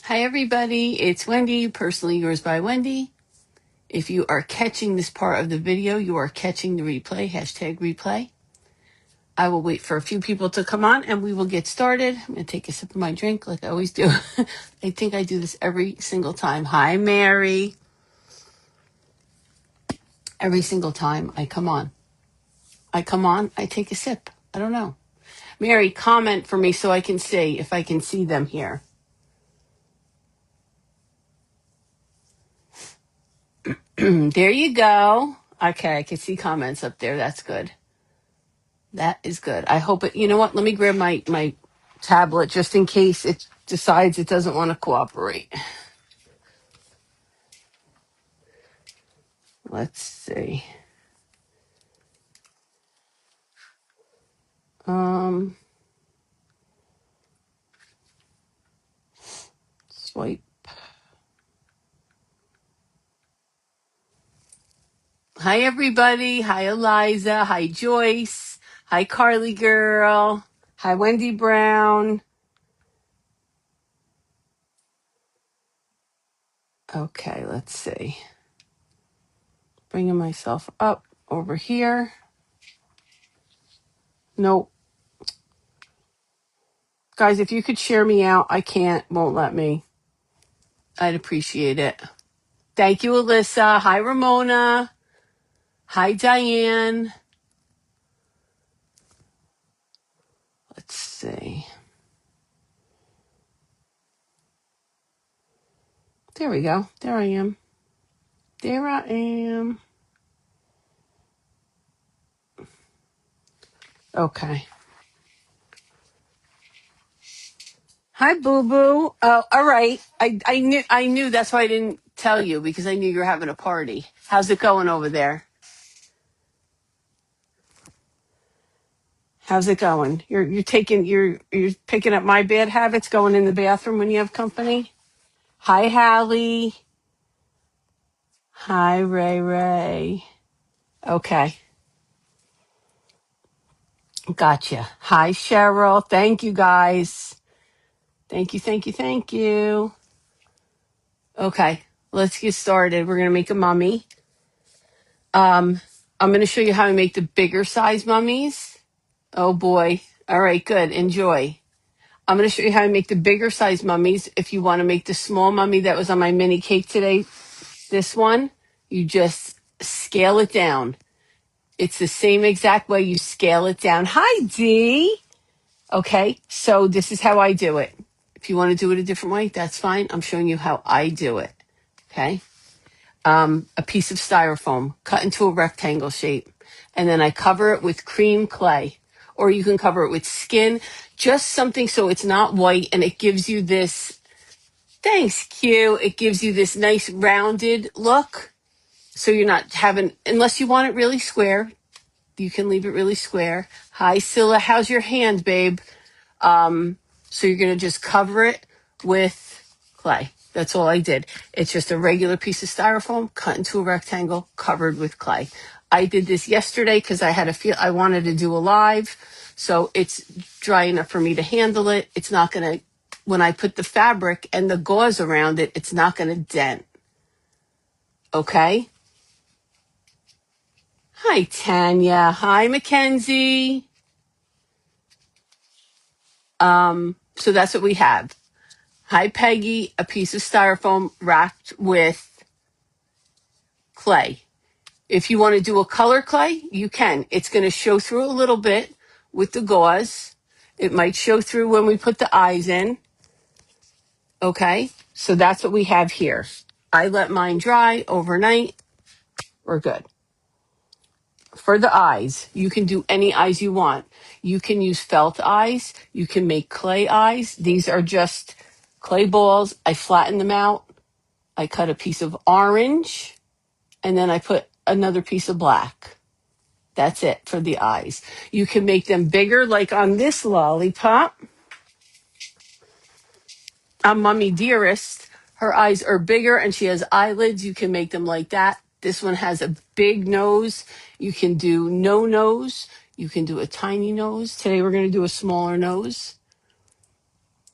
Hi everybody, it's Wendy, personally yours by Wendy. If you are catching this part of the video, you are catching the replay, #replay. I will wait for a few people to come on and we will get started. I'm going to take a sip of my drink like I always do. I think I do this every single time. Hi Mary. Every single time I come on, I take a sip. I don't know. Mary, comment for me so I can see if I can see them here. There you go. Okay, I can see comments up there. That's good. That is good. I hope it, you know what? Let me grab my tablet just in case it decides it doesn't want to cooperate. Let's see. Swipe. Hi, everybody. Hi, Eliza. Hi, Joyce. Hi, Carly girl. Hi, Wendy Brown. Okay, let's see. Bringing myself up over here. Nope. Guys, if you could share me out, I can't. Won't let me. I'd appreciate it. Thank you, Alyssa. Hi, Ramona. Hi, Diane. Let's see. There we go. There I am. There I am. Okay. Hi, Boo Boo. Oh, all right. I knew that's why I didn't tell you because I knew you were having a party. How's it going over there? How's it going? You're picking up my bad habits, going in the bathroom when you have company. Hi, Hallie. Hi, Ray Ray. Okay. Gotcha. Hi, Cheryl. Thank you, guys. Thank you, thank you, thank you. Okay, let's get started. We're going to make a mummy. I'm going to show you how to make the bigger size mummies. Oh, boy. All right, good. Enjoy. I'm going to show you how to make the bigger size mummies. If you want to make the small mummy that was on my mini cake today, this one, you just scale it down. It's the same exact way you scale it down. Hi, Dee. Okay, so this is how I do it. If you want to do it a different way, that's fine. I'm showing you how I do it. Okay. A piece of styrofoam cut into a rectangle shape. And then I cover it with cream clay, or you can cover it with skin, just something so it's not white and it gives you this, thanks, Q. It gives you this nice rounded look. So you're not having, unless you want it really square, you can leave it really square. Hi, Scylla. How's your hand, babe? So you're going to just cover it with clay. That's all I did. It's just a regular piece of styrofoam cut into a rectangle covered with clay. I did this yesterday because I wanted to do a live. So it's dry enough for me to handle it. It's not going to, when I put the fabric and the gauze around it, it's not going to dent. Okay. Hi, Tanya. Hi, Mackenzie. So that's what we have. Hi, Peggy, a piece of styrofoam wrapped with clay. If you want to do a color clay, you can. It's going to show through a little bit with the gauze. It might show through when we put the eyes in. Okay, so that's what we have here. I let mine dry overnight. We're good. For the eyes, you can do any eyes you want. You can use felt eyes. You can make clay eyes. These are just clay balls. I flatten them out. I cut a piece of orange, and then I put another piece of black. That's it for the eyes. You can make them bigger, like on this lollipop. On Mummy Dearest, her eyes are bigger and she has eyelids. You can make them like that. This one has a big nose. You can do no nose. You can do a tiny nose. Today we're going to do a smaller nose.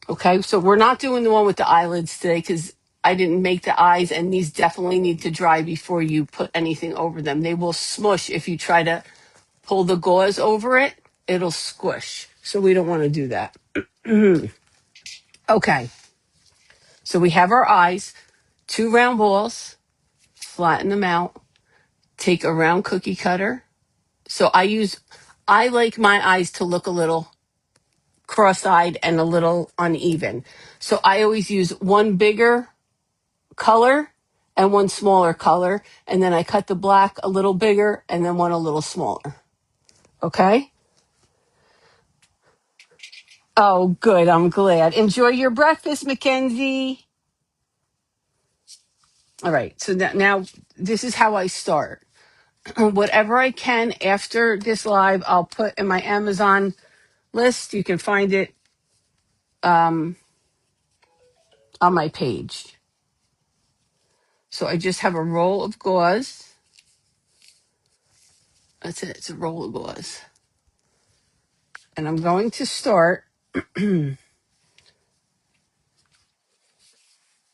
Okay, so we're not doing the one with the eyelids today because I didn't make the eyes, and these definitely need to dry before you put anything over them. They will smush if you try to pull the gauze over it. It'll squish. So we don't want to do that. Okay, so we have our eyes, 2 round balls, flatten them out, take a round cookie cutter. So I like my eyes to look a little cross-eyed and a little uneven. So I always use one bigger color and one smaller color, and then I cut the black a little bigger and then one a little smaller. Okay? Oh, good. I'm glad. Enjoy your breakfast, Mackenzie. All right. So now this is how I start. Whatever I can after this live, I'll put in my Amazon list. You can find it on my page. So I just have a roll of gauze. That's it. It's a roll of gauze. And I'm going to start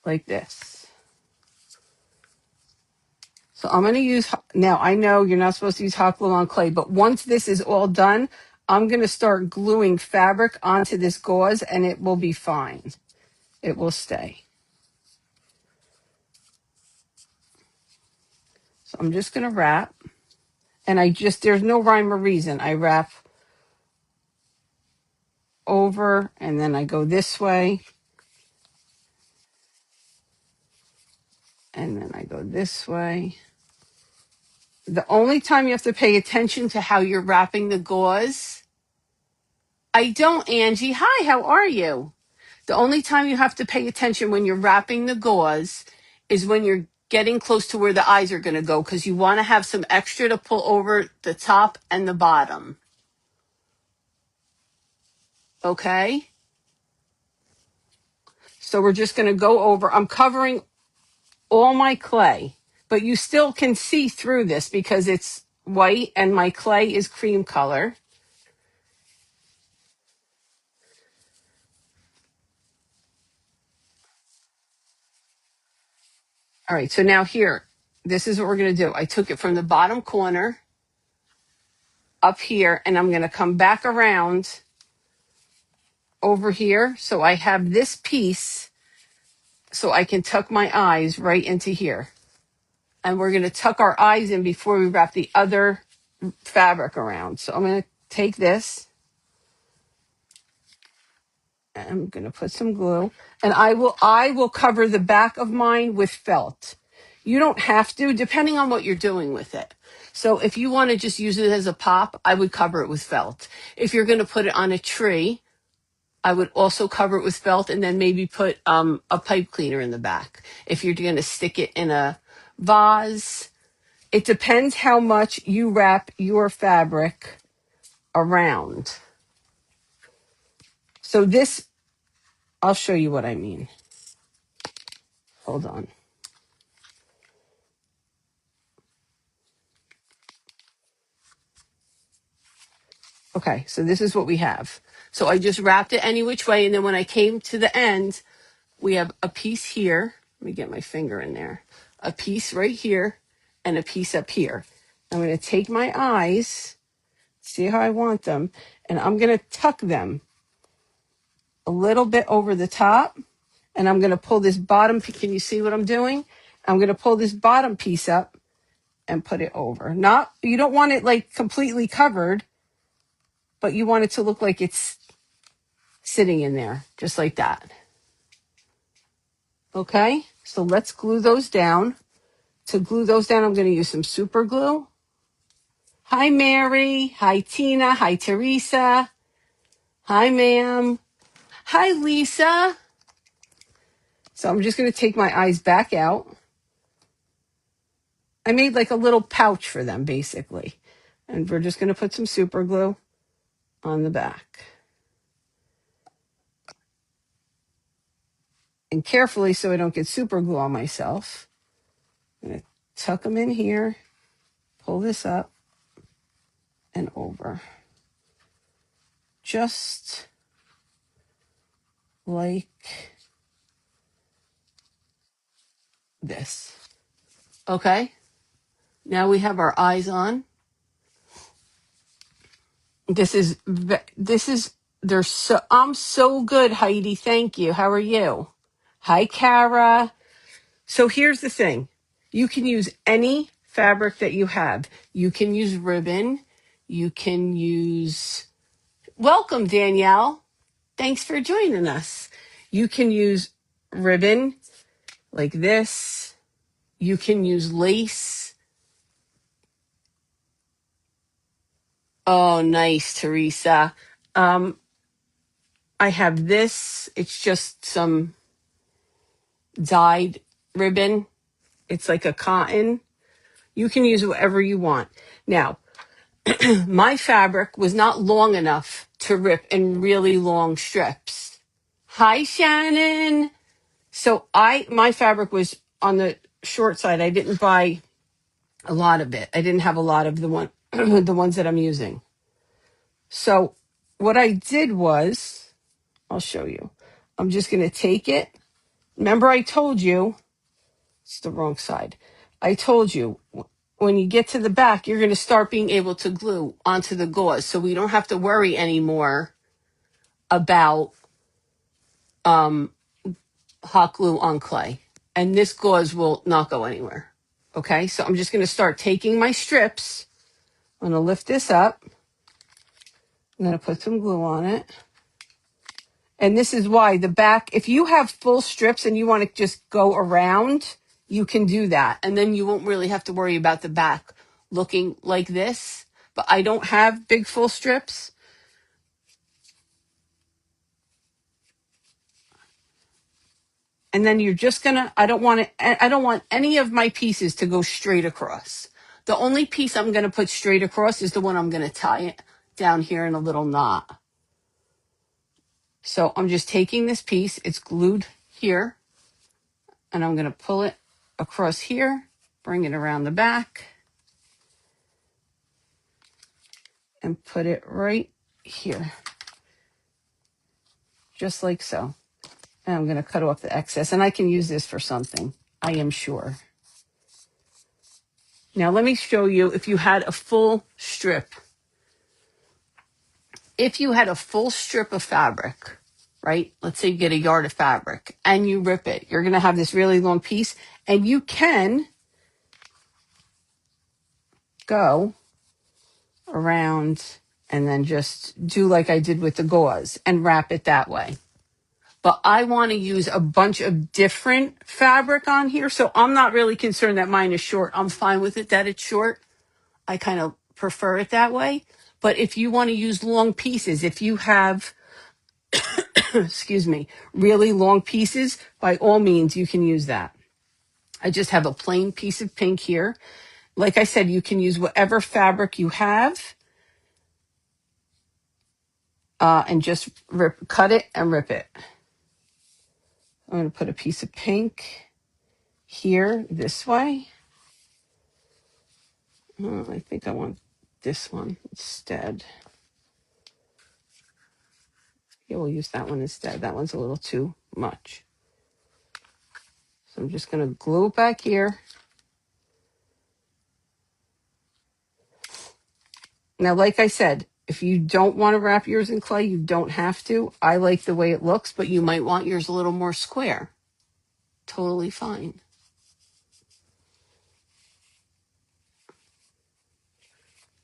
like this. So I'm going to use, now I know you're not supposed to use hot glue on clay, but once this is all done, I'm going to start gluing fabric onto this gauze and it will be fine. It will stay. So I'm just going to wrap, and there's no rhyme or reason. I wrap over and then I go this way and then I go this way. The only time you have to pay attention to how you're wrapping the gauze, I don't, Angie. Hi, how are you? The only time you have to pay attention when you're wrapping the gauze is when you're getting close to where the eyes are going to go, because you want to have some extra to pull over the top and the bottom. Okay? So we're just going to go over. I'm covering all my clay, but you still can see through this because it's white and my clay is cream color. All right, so now here, this is what we're going to do. I took it from the bottom corner up here, and I'm going to come back around over here. So I have this piece so I can tuck my eyes right into here. And we're going to tuck our eyes in before we wrap the other fabric around. So I'm going to take this. I'm going to put some glue, and I will cover the back of mine with felt. You don't have to, depending on what you're doing with it. So if you want to just use it as a pop, I would cover it with felt. If you're going to put it on a tree, I would also cover it with felt and then maybe put a pipe cleaner in the back. If you're going to stick it in a vase, it depends how much you wrap your fabric around. So this, I'll show you what I mean. Hold on. Okay, so this is what we have. So I just wrapped it any which way, and then when I came to the end, we have a piece here. Let me get my finger in there. A piece right here and a piece up here. I'm going to take my eyes, see how I want them, and I'm going to tuck them a little bit over the top, and I'm going to pull this bottom, can you see what I'm doing? I'm going to pull this bottom piece up and put it over. Not, you don't want it like completely covered, but you want it to look like it's sitting in there, just like that. Okay, so let's glue those down. To glue those down, I'm going to use some super glue. Hi, Mary. Hi, Tina. Hi, Teresa. Hi, ma'am. Hi, Lisa. So I'm just going to take my eyes back out. I made like a little pouch for them, basically. And we're just going to put some super glue on the back. And carefully, so I don't get super glue on myself, I'm going to tuck them in here, pull this up and over. Just like this. Okay, now we have our eyes on. They're so, I'm so good, Heidi. Thank you. How are you? Hi, Kara. So here's the thing. You can use any fabric that you have. You can use ribbon. You can use, welcome, Danielle. Thanks for joining us. You can use ribbon like this. You can use lace. Oh, nice, Teresa. Um, I have this. It's just some dyed ribbon. It's like a cotton. You can use whatever you want. Now, my fabric was not long enough to rip in really long strips. Hi, Shannon. So my fabric was on the short side. I didn't buy a lot of it. I didn't have a lot of the one the ones that I'm using. So what I did was, I'll show you. I'm just going to take it. Remember I told you, it's the wrong side. I told you when you get to the back, you're going to start being able to glue onto the gauze. So we don't have to worry anymore about hot glue on clay. And this gauze will not go anywhere. Okay, so I'm just going to start taking my strips. I'm going to lift this up. I'm going to put some glue on it. And this is why the back, if you have full strips and you want to just go around, you can do that. And then you won't really have to worry about the back looking like this. But I don't have big full strips. And then you're just gonna, I don't want any of my pieces to go straight across. The only piece I'm gonna put straight across is the one I'm gonna tie it down here in a little knot. So I'm just taking this piece, it's glued here, and I'm gonna pull it across here, bring it around the back, and put it right here, just like so. And I'm gonna cut off the excess, and I can use this for something, I am sure. Now let me show you if you had a full strip. If you had a full strip of fabric, right? Let's say you get a yard of fabric and you rip it. You're going to have this really long piece, and you can go around and then just do like I did with the gauze and wrap it that way. But I want to use a bunch of different fabric on here, so I'm not really concerned that mine is short. I'm fine with it that it's short. I kind of prefer it that way. But if you want to use long pieces, if you have excuse me, really long pieces, by all means, you can use that. I just have a plain piece of pink here. Like I said, you can use whatever fabric you have and just cut it and rip it. I'm going to put a piece of pink here this way. Oh, I think I want this one instead. Yeah, we'll use that one instead. That one's a little too much. So I'm just going to glue it back here. Now, like I said, if you don't want to wrap yours in clay, you don't have to. I like the way it looks, but you might want yours a little more square. Totally fine.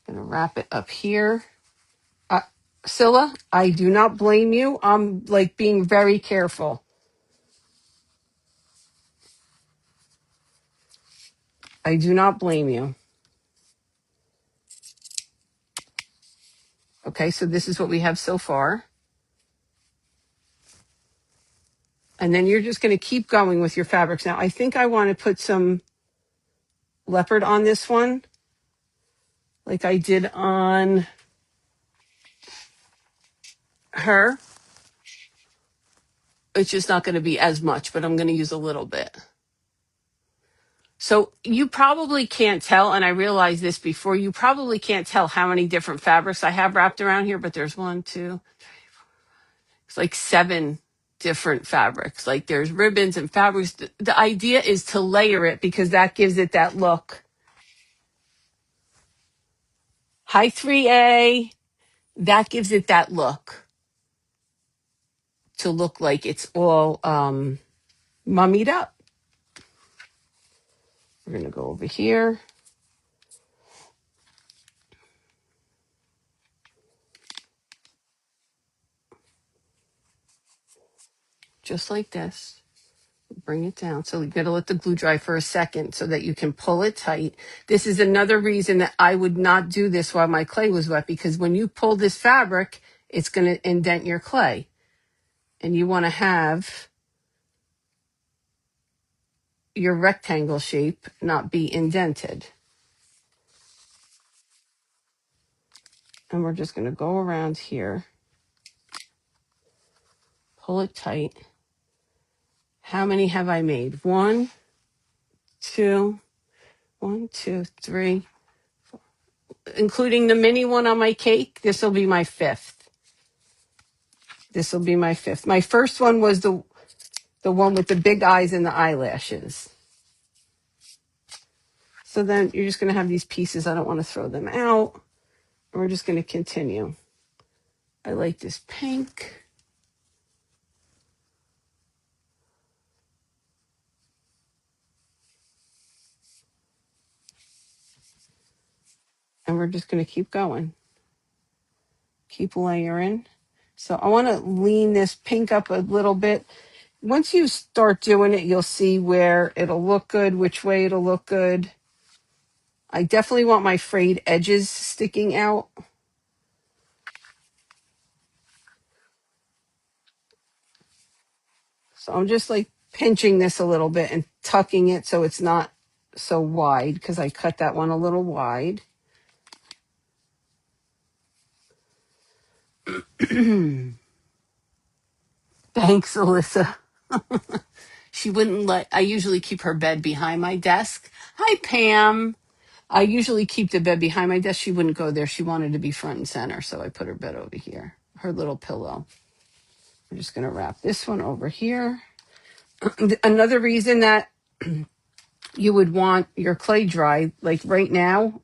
Gonna wrap it up here. Scylla, I do not blame you. I'm like being very careful. I do not blame you. Okay, so this is what we have so far. And then you're just going to keep going with your fabrics. Now, I think I want to put some leopard on this one, like I did on her. It's just not going to be as much, but I'm going to use a little bit. So you probably can't tell, and I realized this before, you probably can't tell how many different fabrics I have wrapped around here, but there's 1, 2, it's like 7 different fabrics. Like there's ribbons and fabrics. The idea is to layer it because that gives it that look. Hi 3A, that gives it that look. To look like it's all mummied up. We're going to go over here. Just like this. Bring it down. So you got to let the glue dry for a second so that you can pull it tight. This is another reason that I would not do this while my clay was wet, because when you pull this fabric, it's going to indent your clay. And you want to have your rectangle shape not be indented. And we're just going to go around here, pull it tight. How many have I made? 1, 2, 1, 2, 3, including the mini one on my cake. This will be my 5th. This will be my 5th. My first one was the one with the big eyes and the eyelashes. So then you're just going to have these pieces. I don't want to throw them out. We're just going to continue. I like this pink. And we're just going to keep going. Keep layering. So I want to lean this pink up a little bit. Once you start doing it, you'll see where it'll look good, which way it'll look good. I definitely want my frayed edges sticking out. So I'm just like pinching this a little bit and tucking it so it's not so wide, because I cut that one a little wide. Thanks, Alyssa. She wouldn't let, I usually keep her bed behind my desk. Hi, Pam. I usually keep the bed behind my desk. She wouldn't go there. She wanted to be front and center. So I put her bed over here, her little pillow. We're just going to wrap this one over here. Another reason that you would want your clay dry, like right now,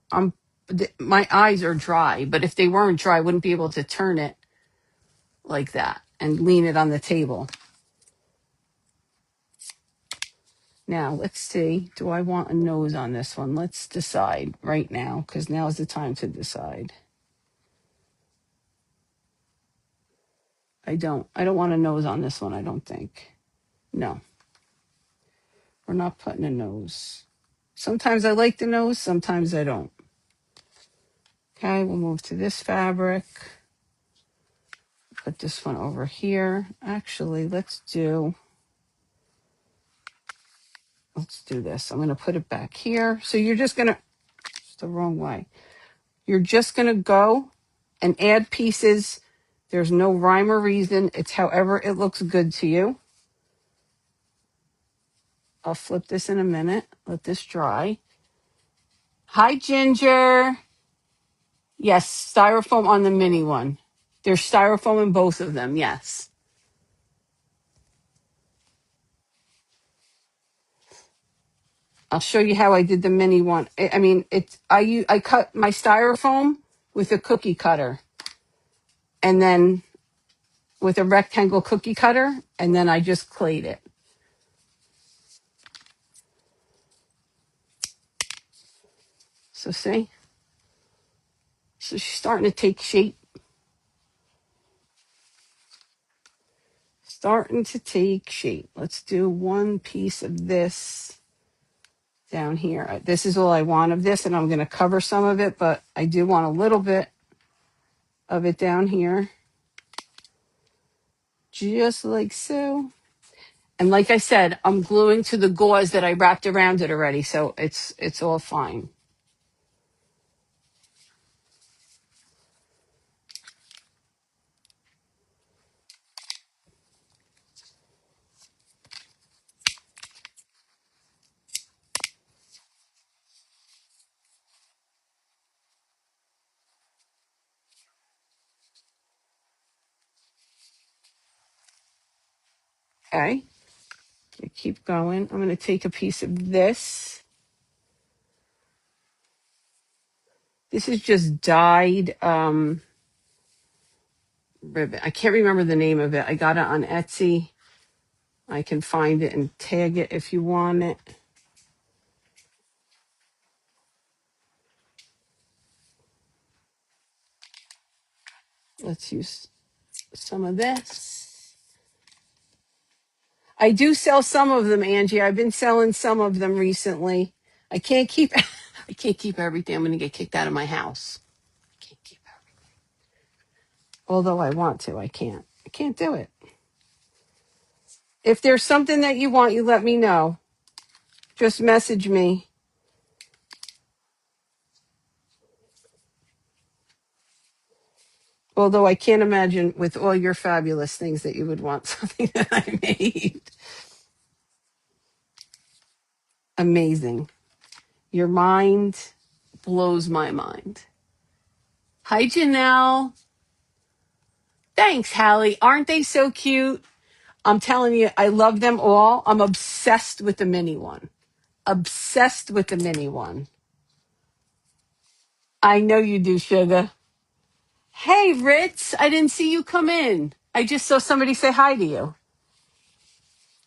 my eyes are dry, but if they weren't dry, I wouldn't be able to turn it like that and lean it on the table. Now, let's see. Do I want a nose on this one? Let's decide right now, because now is the time to decide. I don't want a nose on this one, I don't think. No. We're not putting a nose. Sometimes I like the nose, sometimes I don't. Okay, we'll move to this fabric. Put this one over here. Actually, let's do this. I'm going to put it back here. So you're just going to, it's the wrong way. You're just going to go and add pieces. There's no rhyme or reason. It's however it looks good to you. I'll flip this in a minute. Let this dry. Hi, Ginger. Yes, styrofoam on the mini one. There's styrofoam in both of them, yes. I'll show you how I did the mini one. I cut my styrofoam with a cookie cutter, and then with a rectangle cookie cutter, and then I just clayed it. So see? So she's starting to take shape. Starting to take shape. Let's do one piece of this down here. This is all I want of this, and I'm going to cover some of it, but I do want a little bit of it down here. Just like so. And like I said, I'm gluing to the gauze that I wrapped around it already, so it's all fine. Okay, keep going. I'm going to take a piece of this. This is just dyed ribbon. I can't remember the name of it. I got it on Etsy. I can find it and tag it if you want it. Let's use some of this. I do sell some of them, Angie. I've been selling some of them recently. I can't keep I can't keep everything. I'm going to get kicked out of my house. I can't keep everything. Although I want to, I can't. I can't do it. If there's something that you want, you let me know. Just message me. Although I can't imagine with all your fabulous things that you would want something that I made. Amazing. Your mind blows my mind. Hi, Janelle. Thanks, Hallie. Aren't they so cute? I'm telling you, I love them all. I'm obsessed with the mini one. Obsessed with the mini one. I know you do, sugar. Hey, Ritz, I didn't see you come in. I just saw somebody say hi to you.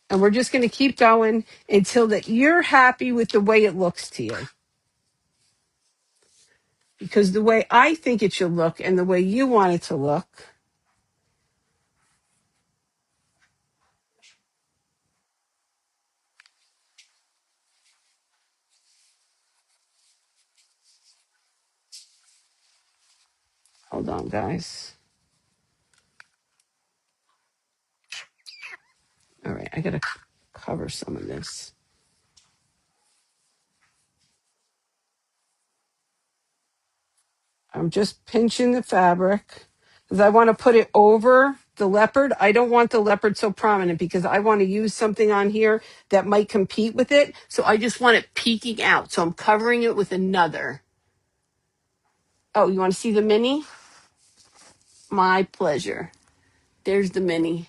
And we're just going to keep going until that you're happy with the way it looks to you. Because the way I think it should look and the way you want it to look. Hold on, guys. All right, I got to cover some of this. I'm just pinching the fabric because I want to put it over the leopard. I don't want the leopard so prominent because I want to use something on here that might compete with it. So I just want it peeking out. So I'm covering it with another. Oh, you want to see the mini? My pleasure. There's the mini.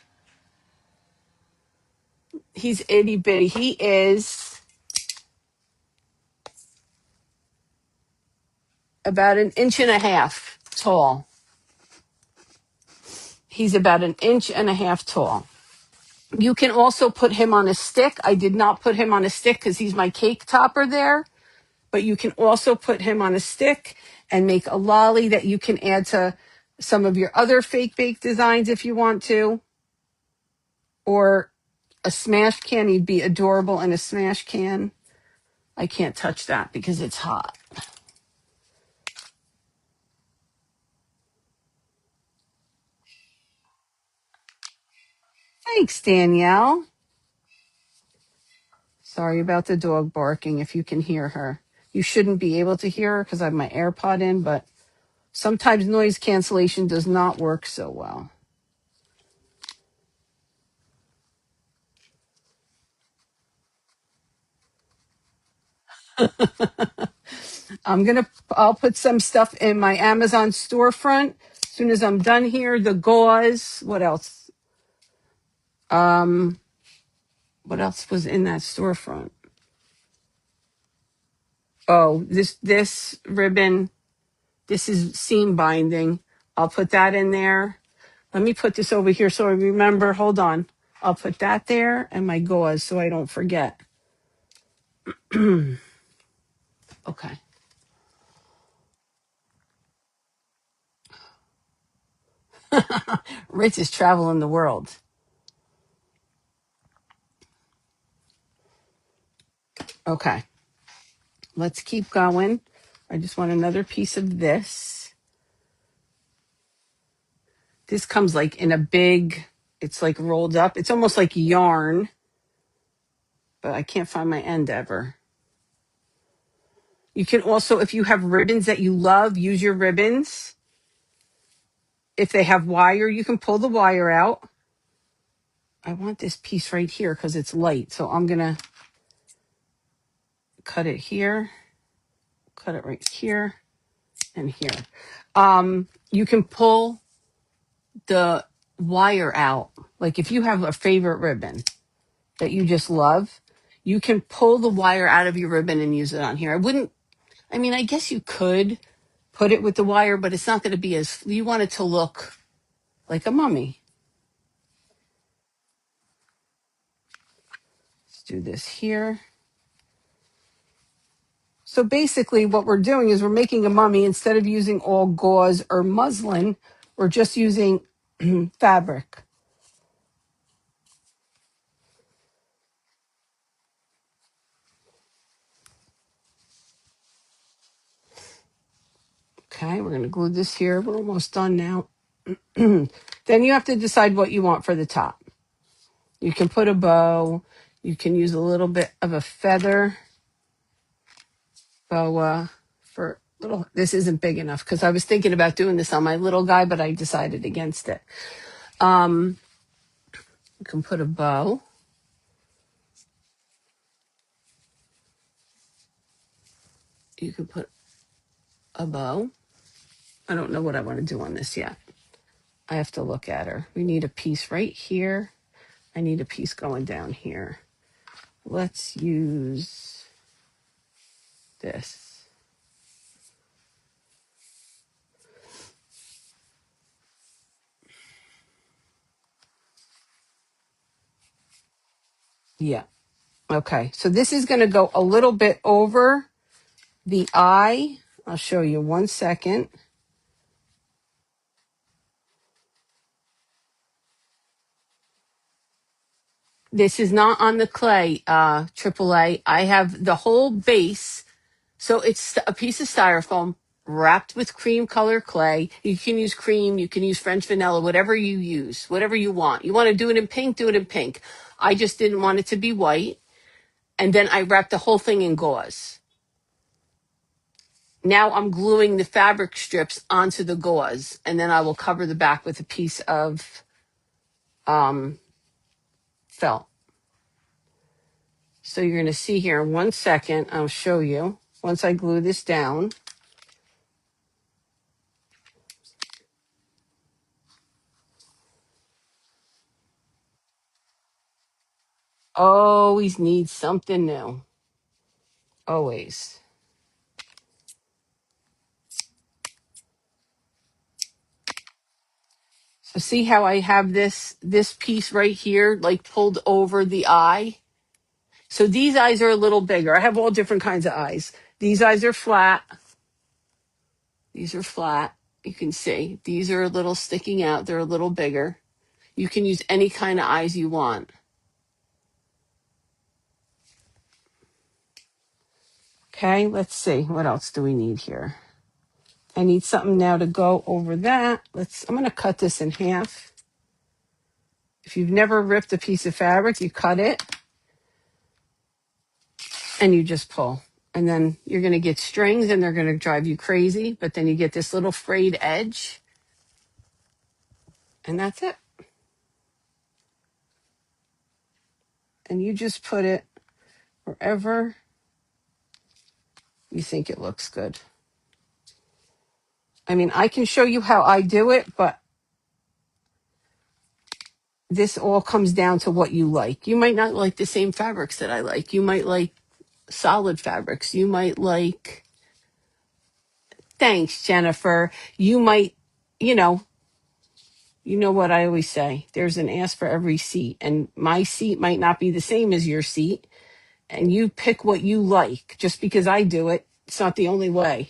He's itty bitty. He is about 1.5 inches tall. He's about 1.5 inches tall. You can also put him on a stick. I did not put him on a stick because he's my cake topper there. But you can also put him on a stick and make a lolly that you can add to some of your other fake bake designs if you want to. Or a smash can. He'd be adorable in a smash can. I can't touch that because it's hot. Thanks, Danielle. Sorry about the dog barking if you can hear her. You shouldn't be able to hear her because I have my AirPod in, but sometimes noise cancellation does not work so well. I'll put some stuff in my Amazon storefront as soon as I'm done here. The gauze. What else? What else was in that storefront? Oh, this ribbon. This is seam binding. I'll put that in there. Let me put this over here so I remember. Hold on. I'll put that there and my gauze so I don't forget. Okay. Rich is traveling the world. Okay. Let's keep going. I just want another piece of this. This comes like in a big, it's like rolled up. It's almost like yarn, but I can't find my end ever. You can also, if you have ribbons that you love, use your ribbons. If they have wire, you can pull the wire out. I want this piece right here because it's light. So I'm going to cut it here, cut it right here and here. You can pull the wire out. Like if you have a favorite ribbon that you just love, you can pull the wire out of your ribbon and use it on here. I mean, I guess you could put it with the wire, but it's not going to be as, you want it to look like a mummy. Let's do this here. So basically what we're doing is we're making a mummy. Instead of using all gauze or muslin, we're just using fabric. Okay, we're going to glue this here. We're almost done now. Then you have to decide what you want for the top. You can put a bow. You can use a little bit of a feather boa for little. This isn't big enough because I was thinking about doing this on my little guy, but I decided against it. You can put a bow. You can put a bow. I don't know what I want to do on this yet. I have to look at her. We need a piece right here. I need a piece going down here. Let's use this. Yeah. Okay. So this is going to go a little bit over the eye. I'll show you 1 second. This is not on the clay, AAA. I have the whole base. So it's a piece of styrofoam wrapped with cream color clay. You can use cream, you can use French vanilla, whatever you use, whatever you want. You want to do it in pink, do it in pink. I just didn't want it to be white. And then I wrapped the whole thing in gauze. Now I'm gluing the fabric strips onto the gauze, and then I will cover the back with a piece of felt. So you're going to see here in 1 second, I'll show you once I glue this down. Always need something new. Always. So see how I have this piece right here, like pulled over the eye? So these eyes are a little bigger. I have all different kinds of eyes. These eyes are flat. These are flat. You can see these are a little sticking out. They're a little bigger. You can use any kind of eyes you want. Okay, let's see. What else do we need here? I need something now to go over that. I'm going to cut this in half. If you've never ripped a piece of fabric, you cut it and you just pull. And then you're going to get strings and they're going to drive you crazy. But then you get this little frayed edge. And that's it. And you just put it wherever you think it looks good. I mean, I can show you how I do it, but this all comes down to what you like. You might not like the same fabrics that I like. You might like solid fabrics. You might like, thanks, Jennifer. You might, you know, you know what I always say. There's an ass for every seat. And my seat might not be the same as your seat. And you pick what you like. Just because I do it, it's not the only way.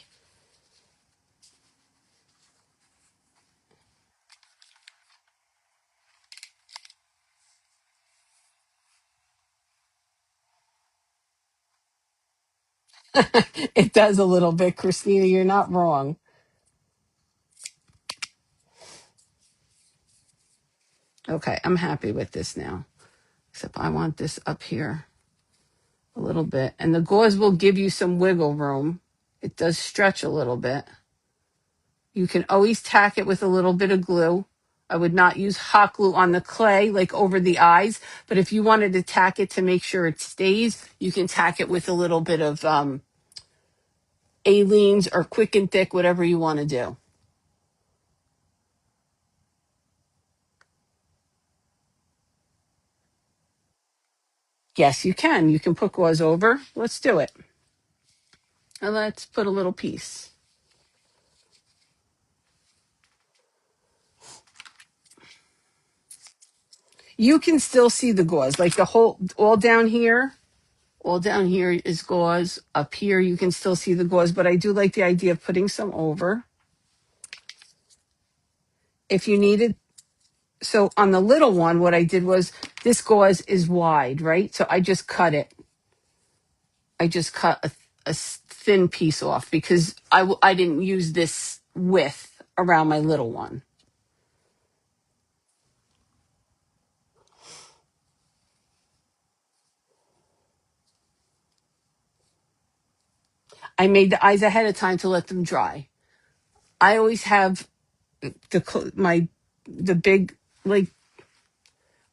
It does a little bit, Christina. You're not wrong. Okay, I'm happy with this now. Except I want this up here a little bit. And the gauze will give you some wiggle room. It does stretch a little bit. You can always tack it with a little bit of glue. I would not use hot glue on the clay, like over the eyes. But if you wanted to tack it to make sure it stays, you can tack it with a little bit of Aleene's or Quick and Thick, whatever you want to do. Yes, you can. You can put gauze over. Let's do it. And let's put a little piece. You can still see the gauze, like the whole, all down here. All down here is gauze. Up here, you can still see the gauze, but I do like the idea of putting some over. If you needed, so on the little one, what I did was this gauze is wide, right? So I just cut it. I just cut a thin piece off because I didn't use this width around my little one. I made the eyes ahead of time to let them dry. I always have the big, like,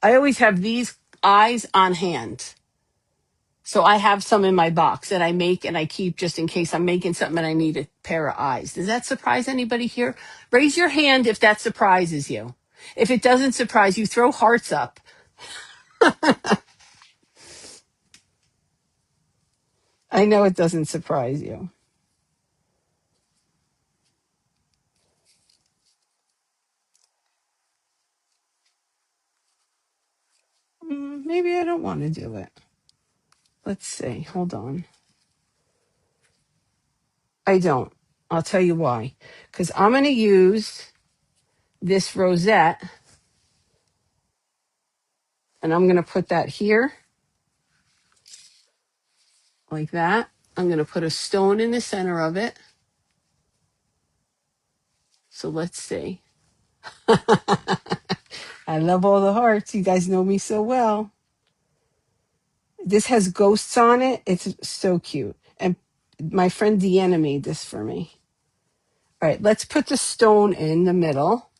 I always have these eyes on hand. So I have some in my box that I make and I keep just in case I'm making something and I need a pair of eyes. Does that surprise anybody here? Raise your hand if that surprises you. If it doesn't surprise you, throw hearts up. I know it doesn't surprise you. Maybe I don't want to do it. Let's see. Hold on. I don't. I'll tell you why. Because I'm going to use this rosette and I'm going to put that here like that. I'm going to put a stone in the center of it. So let's see. I love all the hearts. You guys know me so well. This has ghosts on it. It's so cute. And my friend Deanna made this for me. All right, let's put the stone in the middle.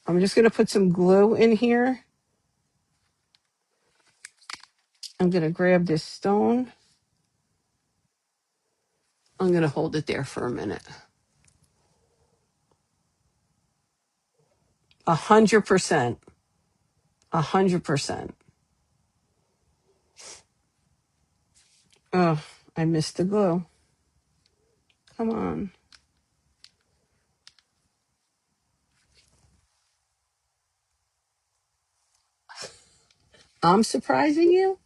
I'm just going to put some glue in here. I'm going to grab this stone. I'm going to hold it there for a minute. 100%. 100%. Oh, I missed the glue. Come on. I'm surprising you?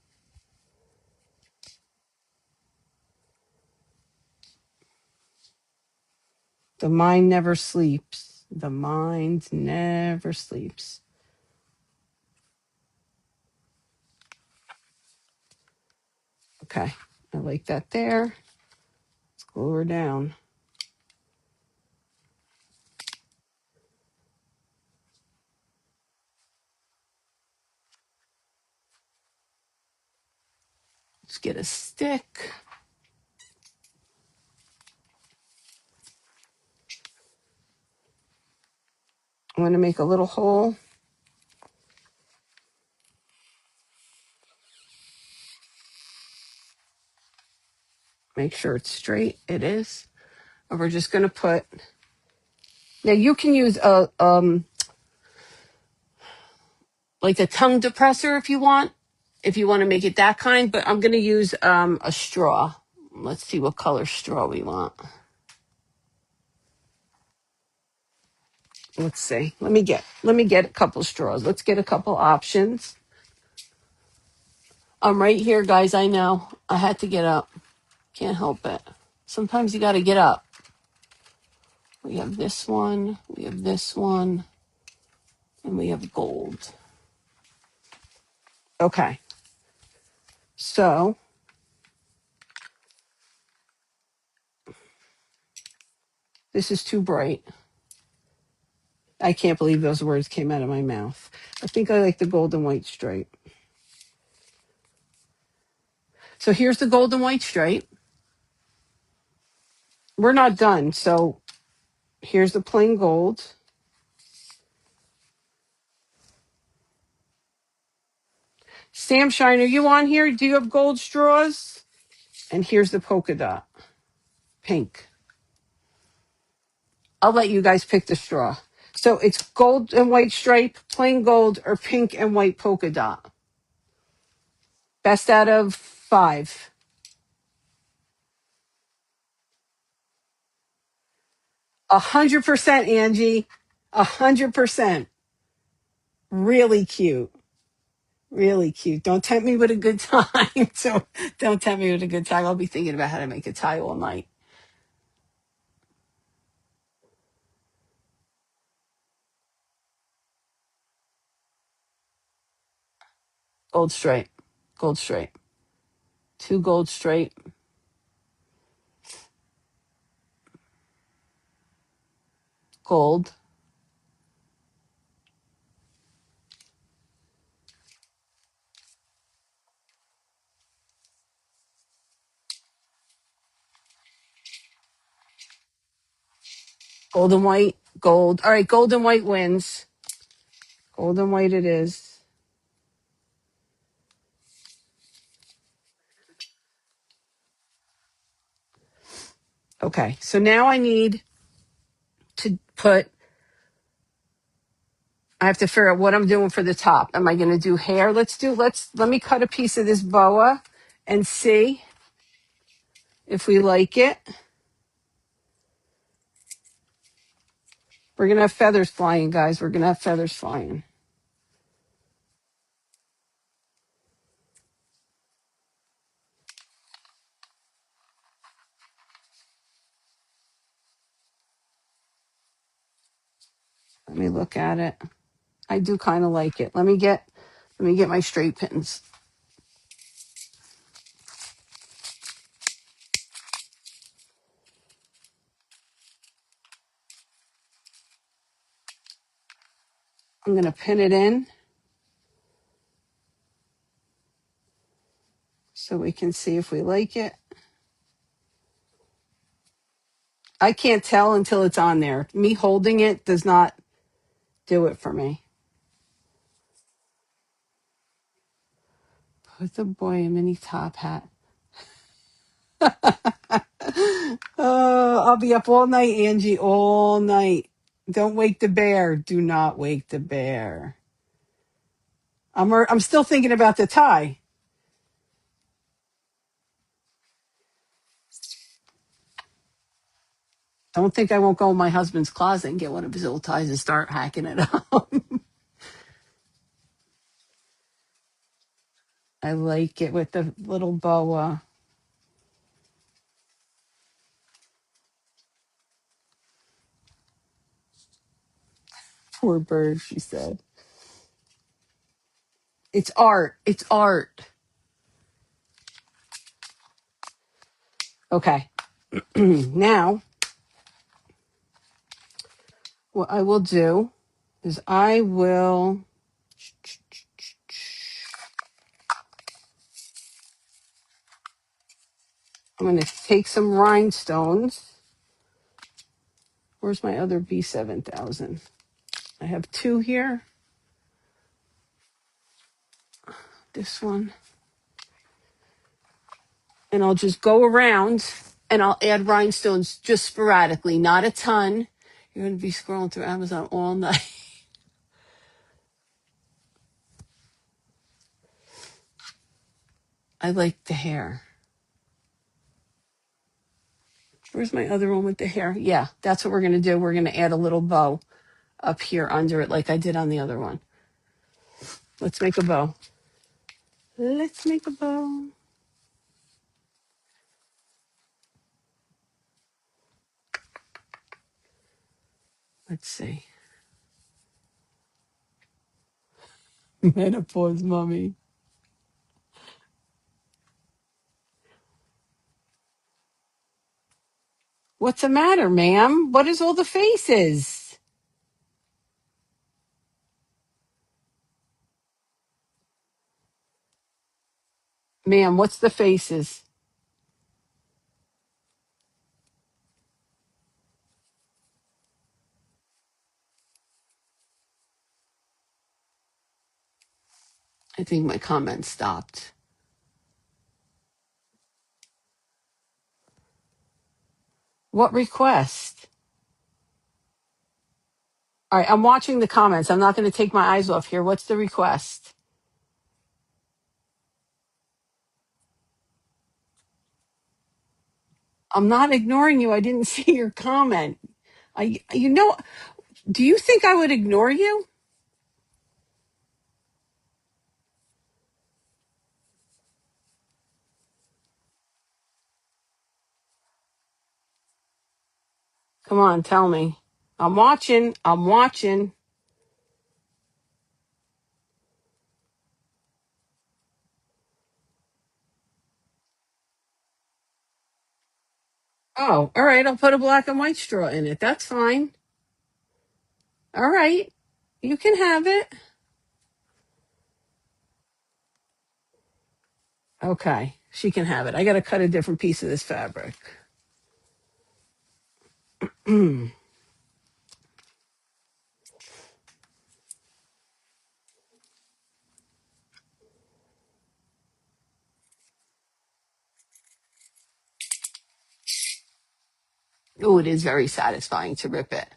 The mind never sleeps. The mind never sleeps. Okay, I like that there. Let's glue her down. Let's get a stick. I'm going to make a little hole. Make sure it's straight. It is. And we're just going to put. Now you can use a like a tongue depressor if you want to make it that kind. But I'm going to use a straw. Let's see what color straw we want. Let's see. Let me get a couple straws. Let's get a couple options. I'm right here, guys. I know. I had to get up. Can't help it. Sometimes you got to get up. We have this one. We have this one. And we have gold. Okay. So this is too bright. I can't believe those words came out of my mouth. I think I like the gold and white stripe. So here's the gold and white stripe. We're not done. So here's the plain gold. Sam Shine, are you on here? Do you have gold straws? And here's the polka dot. Pink. I'll let you guys pick the straw. So it's gold and white stripe, plain gold, or pink and white polka dot. Best out of 5. 100%, Angie. 100%. Really cute. Really cute. Don't tempt me with a good time. So don't tempt me with a good time. I'll be thinking about how to make a tie all night. Gold straight. Gold straight. 2 gold straight. Gold. Gold and white. Gold. All right, gold and white wins. Gold and white it is. Okay, so now I need to put, I have to figure out what I'm doing for the top. Am I going to do hair? Let me cut a piece of this boa and see if we like it. We're going to have feathers flying, guys. We're going to have feathers flying. Let me look at it. I do kind of like it. Let me get my straight pins. I'm going to pin it in so we can see if we like it. I can't tell until it's on there. Me holding it does not do it for me. Put the boy a mini top hat. Oh, I'll be up all night, Angie, all night. Don't wake the bear. Do not wake the bear. I'm still thinking about the tie. Don't think I won't go in my husband's closet and get one of his old ties and start hacking it up. I like it with the little boa. Poor bird, she said. It's art. It's art. Okay. Now, what I will do is I'm going to take some rhinestones. Where's my other B7000? I have 2 here. This one. And I'll just go around and I'll add rhinestones just sporadically, not a ton. You're going to be scrolling through Amazon all night. I like the hair. Where's my other one with the hair? Yeah, that's what we're going to do. We're going to add a little bow up here under it like I did on the other one. Let's make a bow. Let's make a bow. Let's see. Menopause, mommy. What's the matter, ma'am? What is all the faces? Ma'am, what's the faces? I think my comment stopped. What request? All right, I'm watching the comments. I'm not going to take my eyes off here. What's the request? I'm not ignoring you. I didn't see your comment. Do you think I would ignore you? Come on, tell me. I'm watching. I'm watching. Oh, all right. I'll put a black and white straw in it. That's fine. All right. You can have it. Okay. She can have it. I got to cut a different piece of this fabric. Oh, it is very satisfying to rip it.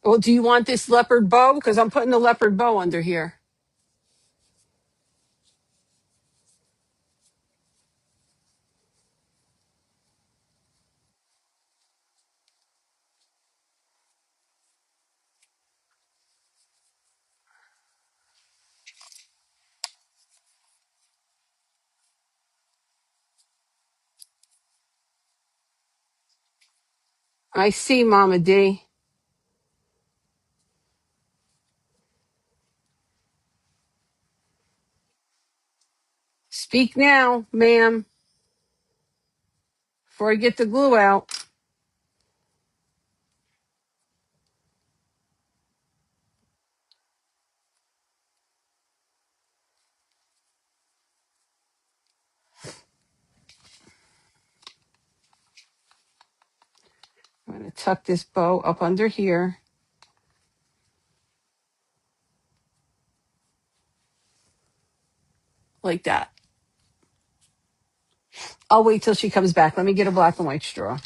Well, do you want this leopard bow? Because I'm putting the leopard bow under here. I see, Mama D. Speak now, ma'am, before I get the glue out. I'm going to tuck this bow up under here like that. I'll wait till she comes back. Let me get a black and white straw.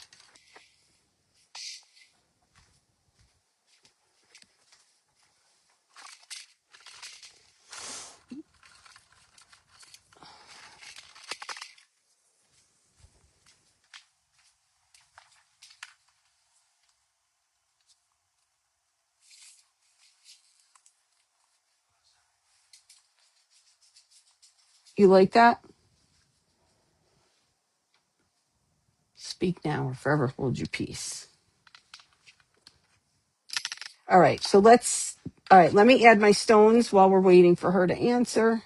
You like that? Speak now or forever hold your peace. All right, let me add my stones while we're waiting for her to answer.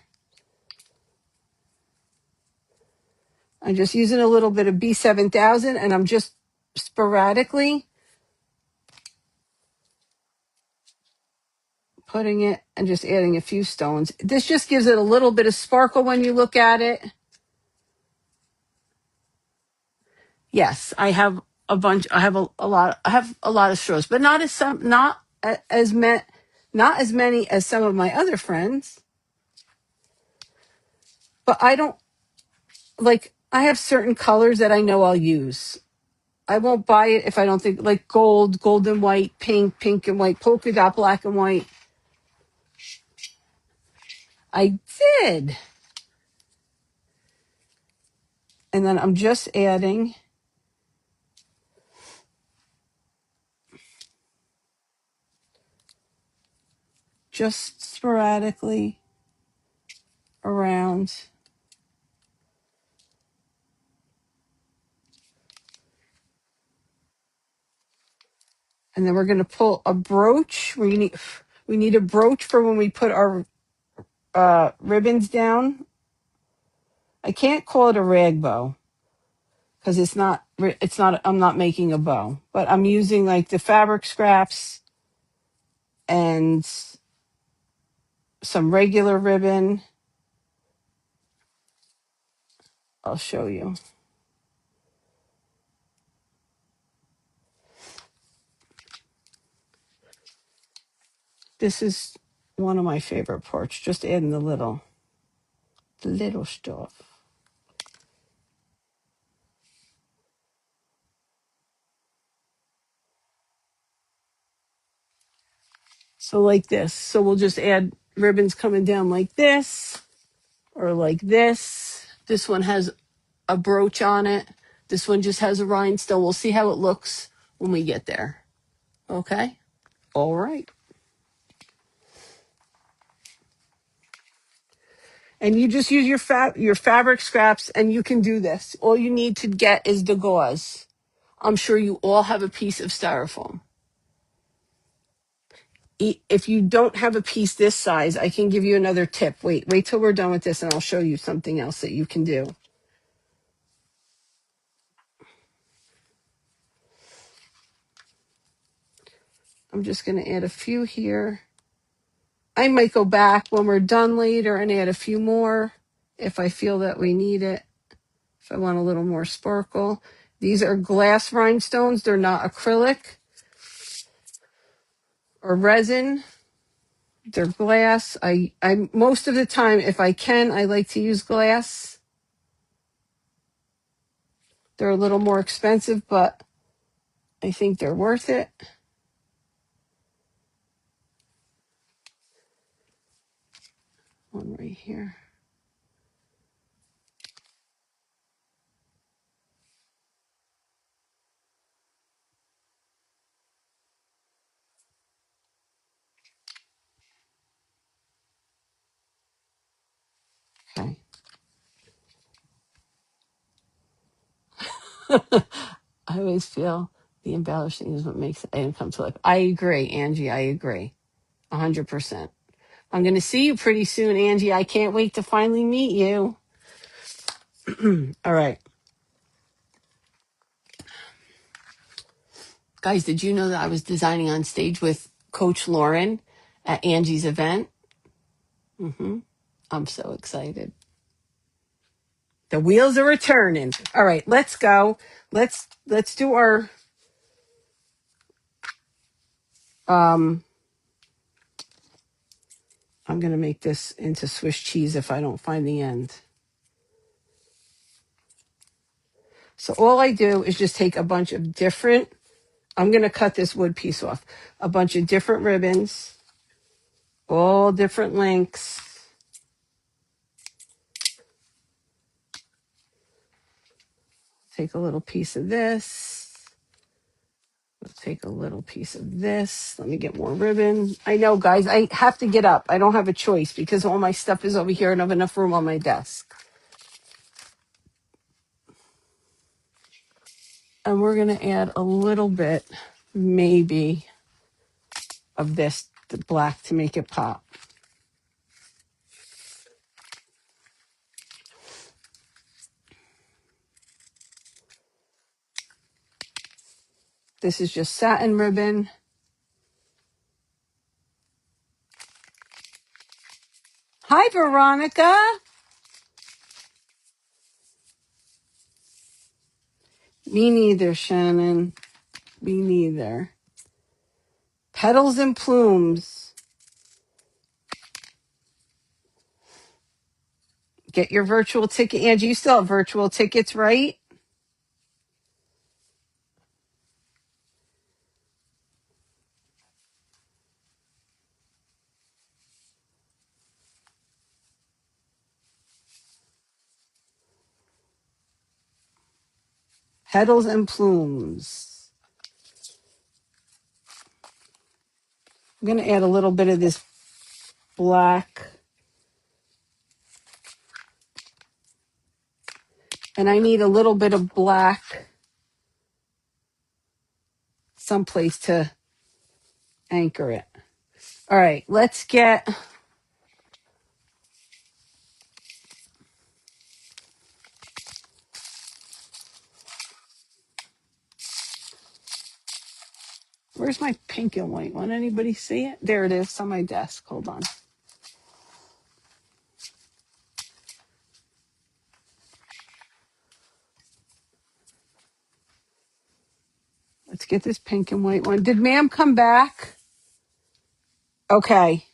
I'm just using a little bit of B7000 and I'm just sporadically putting it and just adding a few stones. This just gives it a little bit of sparkle when you look at it. Yes, I have a bunch. I have a lot. I have a lot of straws, but not as many as some of my other friends. But I don't like. I have certain colors that I know I'll use. I won't buy it if I don't think like gold, gold and white, pink, pink and white, polka dot, black and white. I did. And then I'm just adding just sporadically around. And then we're going to pull a brooch. We need a brooch for when we put our ribbons down. I can't call it a rag bow because it's not I'm not making a bow, but I'm using like the fabric scraps and some regular ribbon. I'll show you. This is one of my favorite parts, just adding the little stuff. So like this. So we'll just add ribbons coming down like this or like this. This one has a brooch on it. This one just has a rhinestone. We'll see how it looks when we get there. Okay? All right. And you just use your fabric scraps, and you can do this. All you need to get is the gauze. I'm sure you all have a piece of styrofoam. If you don't have a piece this size, I can give you another tip. Wait till we're done with this, and I'll show you something else that you can do. I'm just going to add a few here. I might go back when we're done later and add a few more if I feel that we need it, if I want a little more sparkle. These are glass rhinestones. They're not acrylic or resin. They're glass. I most of the time, if I can, I like to use glass. They're a little more expensive, but I think they're worth it. One right here. Okay. I always feel the embellishing is what makes it come to life. I agree, Angie. I agree. 100%. I'm going to see you pretty soon, Angie. I can't wait to finally meet you. All right. Guys, did you know that I was designing on stage with Coach Lauren at Angie's event? I'm so excited. The wheels are returning. All right, let's go. Let's do our I'm going to make this into Swiss cheese if I don't find the end. So all I do is just take a bunch of different, I'm going to cut this wood piece off, a bunch of different ribbons, all different lengths. Take a little piece of this. Let's take a little piece of this. Let me get more ribbon. I know, guys, I have to get up. I don't have a choice because all my stuff is over here and I have enough room on my desk. And we're going to add a little bit, maybe, of this the black to make it pop. This is just satin ribbon. Hi, Veronica. Me neither, Shannon. Me neither. Petals and plumes. Get your virtual ticket. Angie, you still have virtual tickets, right? Petals and plumes. I'm going to add a little bit of this black. And I need a little bit of black someplace to anchor it. All right, let's get... Where's my pink and white one? Anybody see it? There it is. It's on my desk. Hold on. Let's get this pink and white one. Did ma'am come back? Okay.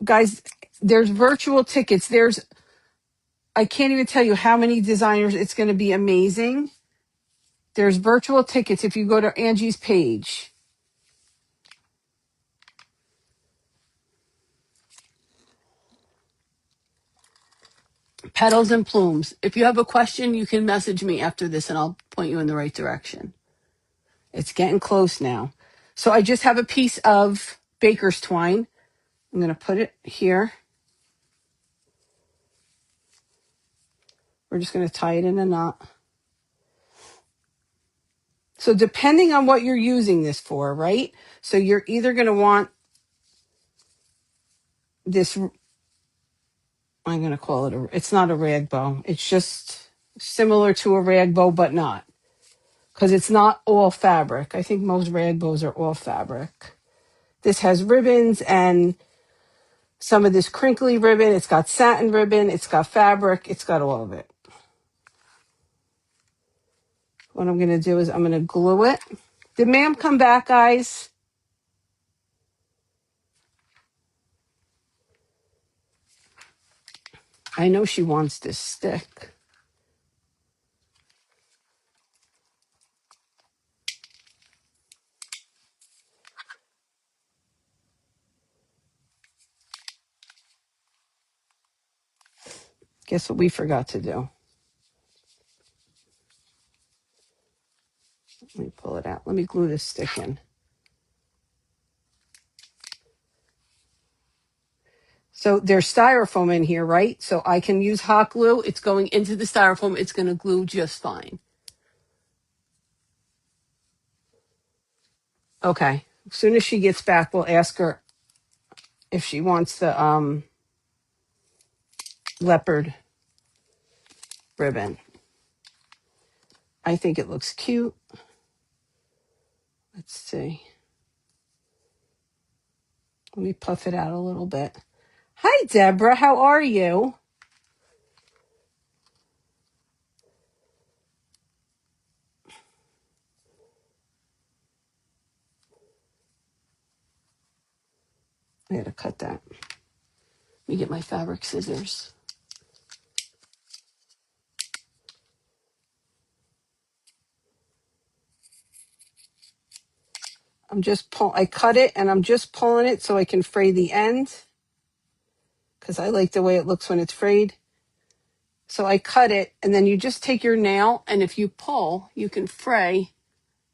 Guys, there's virtual tickets. I can't even tell you how many designers. It's going to be amazing. There's virtual tickets if you go to Angie's page. Petals and plumes. If you have a question, you can message me after this and I'll point you in the right direction. It's getting close now. So I just have a piece of baker's twine. I'm going to put it here. We're just going to tie it in a knot. So depending on what you're using this for, right? So you're either going to want this, I'm going to call it it's not a rag bow. It's just similar to a rag bow, but not. Because it's not all fabric. I think most rag bows are all fabric. This has ribbons and some of this crinkly ribbon. It's got satin ribbon. It's got fabric. It's got all of it. What I'm going to do is I'm going to glue it. Did ma'am come back, guys? I know she wants this stick. Guess what we forgot to do? Let me pull it out. Let me glue this stick in. So there's styrofoam in here, right? So I can use hot glue. It's going into the styrofoam. It's going to glue just fine. Okay. As soon as she gets back, we'll ask her if she wants the leopard ribbon. I think it looks cute. Let's see. Let me puff it out a little bit. Hi, Deborah. How are you? I gotta cut that. Let me get my fabric scissors. I cut it and I'm just pulling it so I can fray the end because I like the way it looks when it's frayed. So I cut it and then you just take your nail and if you pull, you can fray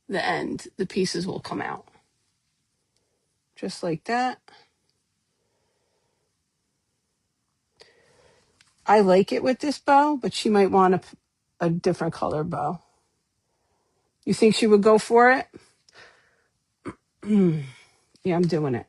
the end. The pieces will come out. Just like that. I like it with this bow, but she might want a different color bow. You think she would go for it? Yeah, I'm doing it.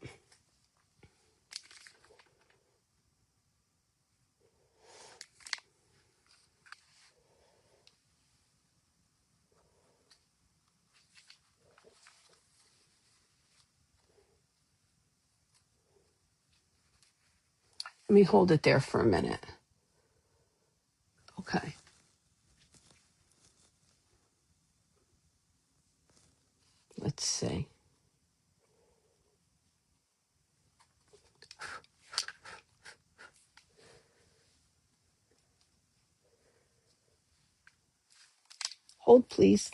Let me hold it there for a minute. Okay. Let's see. Hold, please.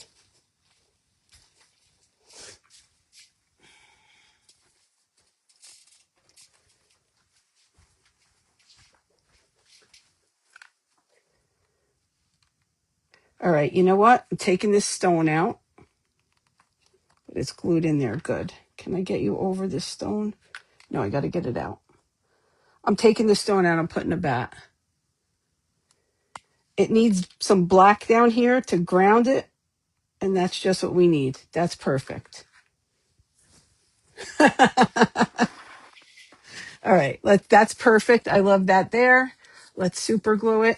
All right, you know what? I'm taking this stone out. But it's glued in there. Good. Can I get you over this stone? No, I got to get it out. I'm taking the stone out. I'm putting it back. It needs some black down here to ground it. And that's just what we need. That's perfect. All right. That's perfect. I love that there. Let's super glue it.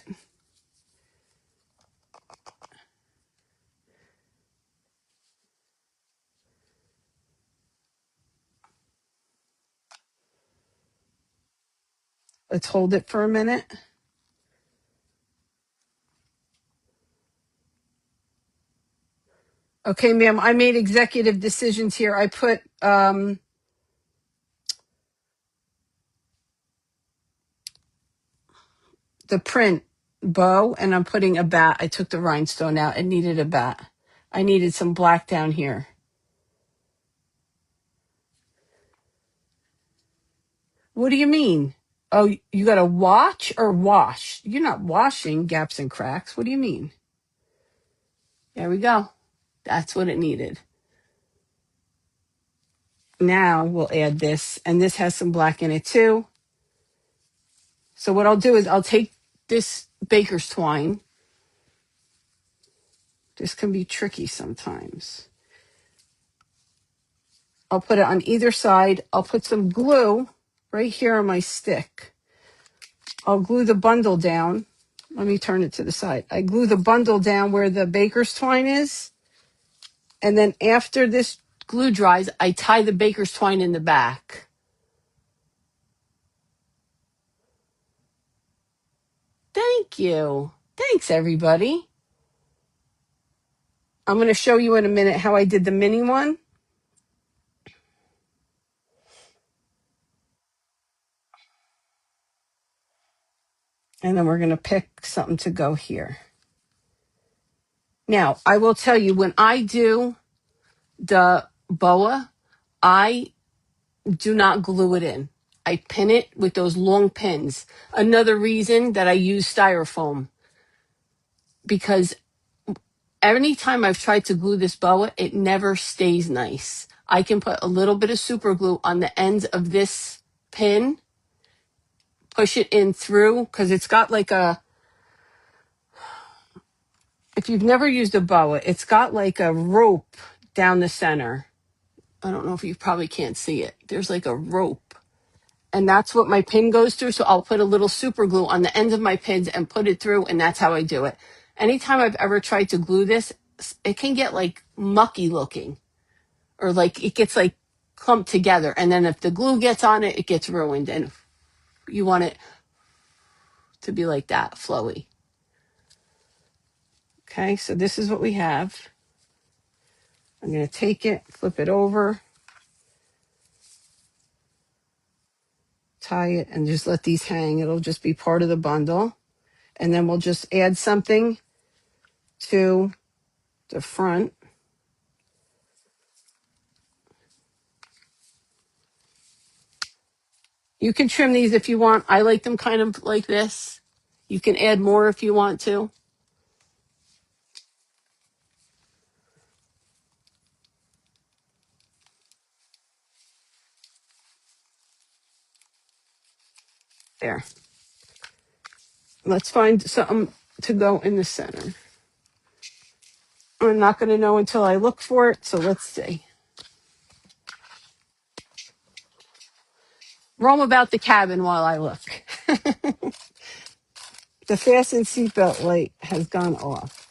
Let's hold it for a minute. Okay, ma'am, I made executive decisions here. I put the print bow and I'm putting a bat. I took the rhinestone out. It needed a bat. I needed some black down here. What do you mean? Oh, you got to watch or wash? You're not washing gaps and cracks. What do you mean? There we go. That's what it needed. Now we'll add this, and this has some black in it too. So what I'll do is I'll take this baker's twine. This can be tricky sometimes. I'll put it on either side. I'll put some glue right here on my stick. I'll glue the bundle down. Let me turn it to the side. I glue the bundle down where the baker's twine is. And then after this glue dries, I tie the baker's twine in the back. Thank you. Thanks, everybody. I'm going to show you in a minute how I did the mini one. And then we're going to pick something to go here. Now, I will tell you, when I do the boa, I do not glue it in. I pin it with those long pins. Another reason that I use styrofoam, because anytime I've tried to glue this boa, it never stays nice. I can put a little bit of super glue on the ends of this pin, push it in through, because it's got like a, if you've never used a boa, it's got like a rope down the center. I don't know if you probably can't see it. There's like a rope. And that's what my pin goes through. So I'll put a little super glue on the ends of my pins and put it through. And that's how I do it. Anytime I've ever tried to glue this, it can get like mucky looking, or like it gets like clumped together. And then if the glue gets on it, it gets ruined. And you want it to be like that, flowy. Okay, so this is what we have. I'm going to take it, flip it over, tie it, and just let these hang. It'll just be part of the bundle. And then we'll just add something to the front. You can trim these if you want. I like them kind of like this. You can add more if you want to. There. Let's find something to go in the center. I'm not going to know until I look for it, so let's see. Roam about the cabin while I look. The fasten seatbelt light has gone off.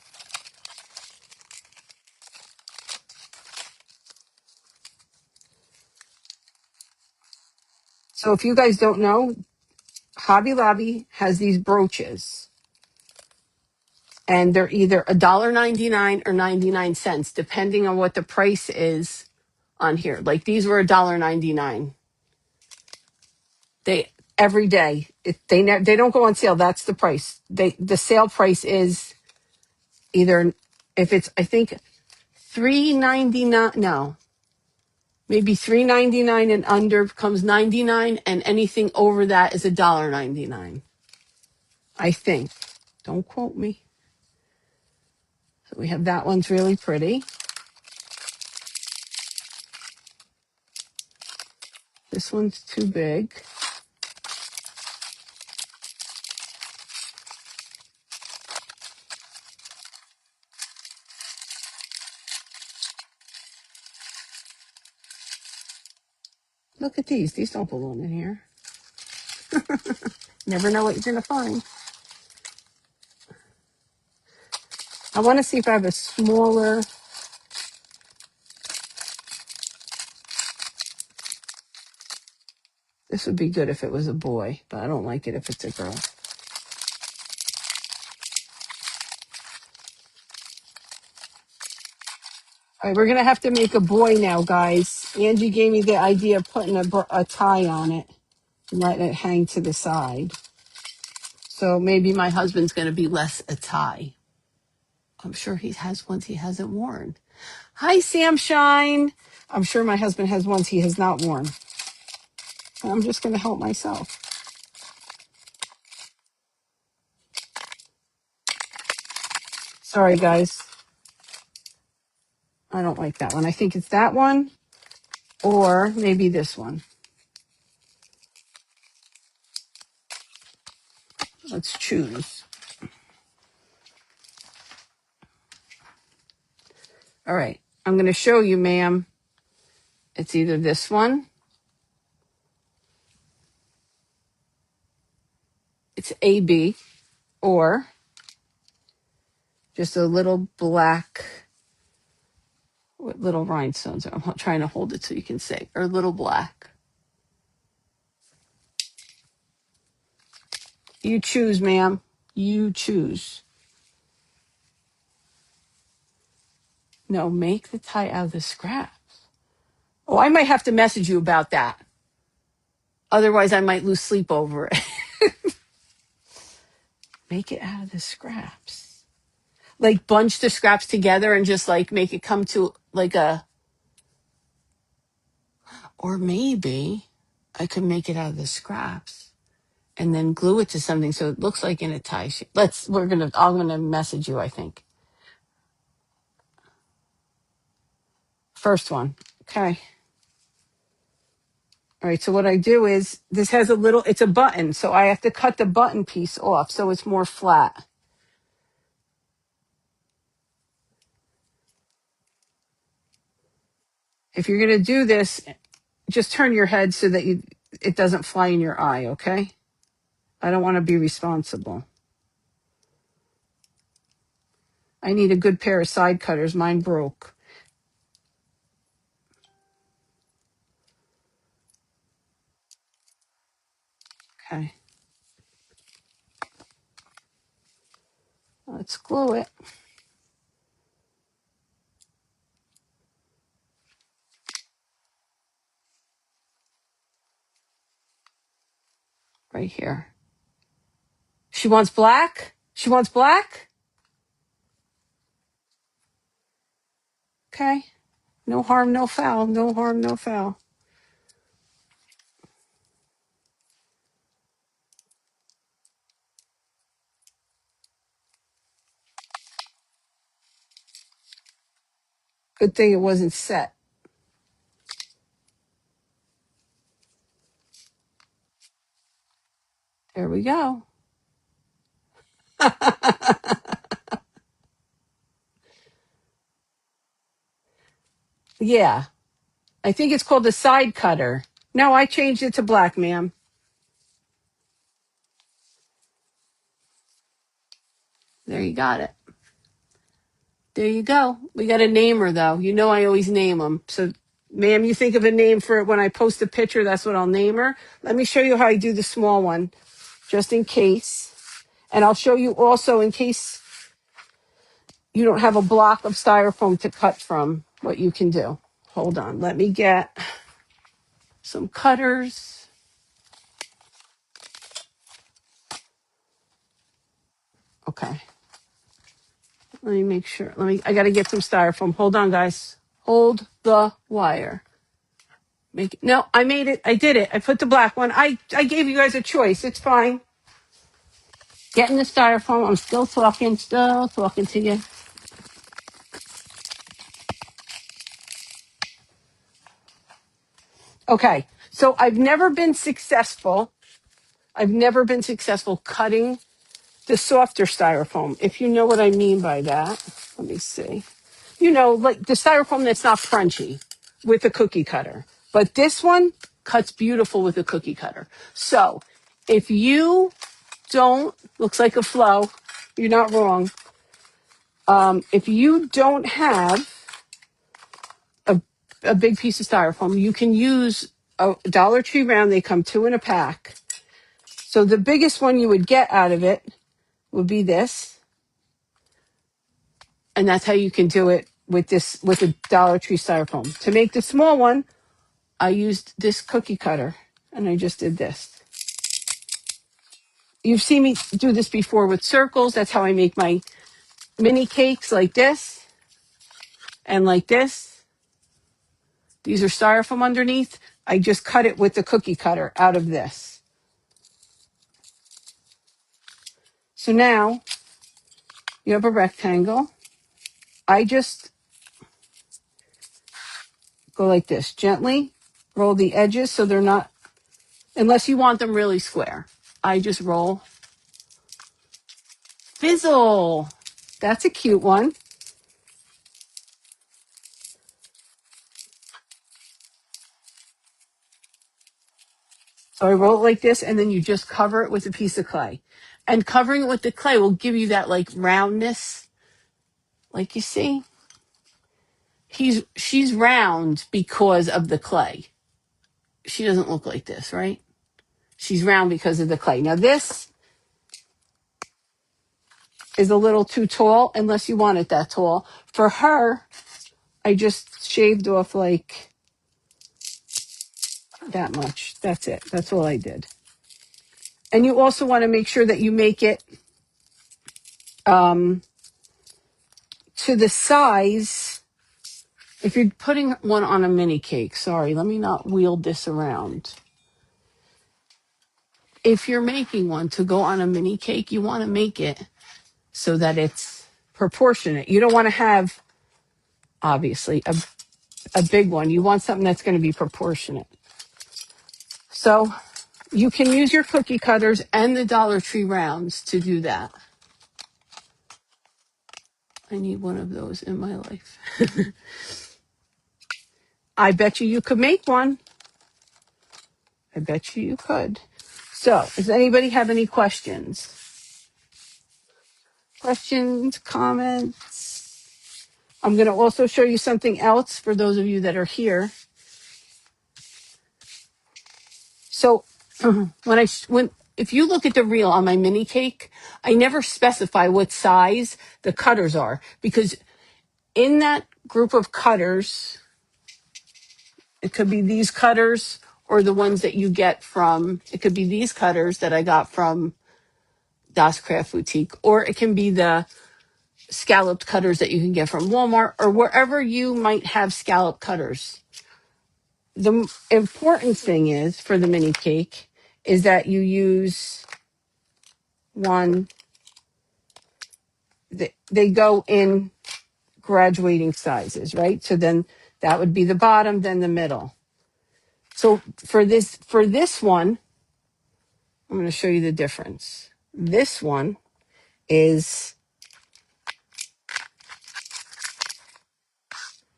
So if you guys don't know, Hobby Lobby has these brooches. And they're either $1.99 or 99 cents, depending on what the price is on here. Like these were $1.99. They every day. They don't go on sale. That's the price. The sale price is either, if it's, I think $3.99. No, maybe $3.99 and under comes 99, and anything over that is $1.99. I think. Don't quote me. So we have that one's really pretty. This one's too big. Look at these. These don't belong in here. Never know what you're going to find. I want to see if I have a smaller. This would be good if it was a boy, but I don't like it if it's a girl. All right, we're going to have to make a boy now, guys. Angie gave me the idea of putting a tie on it and letting it hang to the side. So maybe my husband's going to be less a tie. I'm sure he has ones he hasn't worn. Hi, Sam Shine. I'm sure my husband has ones he has not worn. I'm just going to help myself. Sorry, guys. I don't like that one. I think it's that one or maybe this one. Let's choose. All right. I'm going to show you, ma'am. It's either this one. It's AB or just a little black with little rhinestones. I'm trying to hold it so you can see. Or little black. You choose, ma'am. You choose. No, make the tie out of the scraps. Oh, I might have to message you about that. Otherwise, I might lose sleep over it. Make it out of the scraps. Like bunch the scraps together and just like make it come to like a, or maybe I could make it out of the scraps and then glue it to something so it looks like in a tie shape. I'm gonna message you, I think. First one. Okay. All right, so what I do is this has it's a button, so I have to cut the button piece off so it's more flat. If you're going to do this, just turn your head so that it doesn't fly in your eye, okay? I don't want to be responsible. I need a good pair of side cutters. Mine broke. Okay. Let's glue it. Right here. She wants black? She wants black? Okay. No harm, no foul. No harm, no foul. Good thing it wasn't set. There we go. Yeah. I think it's called the side cutter. No, I changed it to black, ma'am. There you got it. There you go. We got to name her, though. You know I always name them. So, ma'am, you think of a name for it when I post a picture, that's what I'll name her. Let me show you how I do the small one, just in case. And I'll show you also, in case you don't have a block of styrofoam to cut from, what you can do. Hold on. Let me get some cutters. Okay. Let me make sure. I got to get some styrofoam. Hold on, guys. Hold the wire. No, I made it. I did it. I put the black one. I gave you guys a choice. It's fine. Getting the styrofoam. I'm still talking to you. Okay. So I've never been successful. I've never been successful cutting the softer styrofoam. If you know what I mean by that. Let me see. You know, like the styrofoam that's not crunchy with a cookie cutter. But this one cuts beautiful with a cookie cutter. So if you don't, looks like a flow, you're not wrong. If you don't have a big piece of styrofoam, you can use a Dollar Tree round. They come two in a pack. So the biggest one you would get out of it would be this. And that's how you can do it with a Dollar Tree styrofoam. To make the small one, I used this cookie cutter and I just did this. You've seen me do this before with circles. That's how I make my mini cakes, like this and like this. These are styrofoam underneath. I just cut it with the cookie cutter out of this. So now You have a rectangle. I just go like this, gently roll the edges so they're not, unless you want them really square. I just roll. Fizzle. That's a cute one. So I roll it like this, and then you just cover it with a piece of clay. And covering it with the clay will give you that like roundness. Like you see, she's round because of the clay. She doesn't look like this, right? She's round because of the clay. Now this is a little too tall unless you want it that tall. For her, I just shaved off like that much. That's it. That's all I did. And you also want to make sure that you make it to the size. If you're putting one on a mini cake, sorry, let me not wield this around. If you're making one to go on a mini cake, you want to make it so that it's proportionate. You don't want to have, obviously, a big one. You want something that's going to be proportionate. So you can use your cookie cutters and the Dollar Tree rounds to do that. I need one of those in my life. I bet you could make one. I bet you could. So, does anybody have any questions? Questions, comments? I'm going to also show you something else for those of you that are here. So, if you look at the reel on my mini cake, I never specify what size the cutters are, because in that group of cutters, it could be these cutters or the ones that you get from, it could be these cutters that I got from Das Craft Boutique, or it can be the scalloped cutters that you can get from Walmart or wherever you might have scalloped cutters. The important thing is for the mini cake is that you use one, they go in graduating sizes, right? So then that would be the bottom, then the middle. So for this one, I'm going to show you the difference. This one is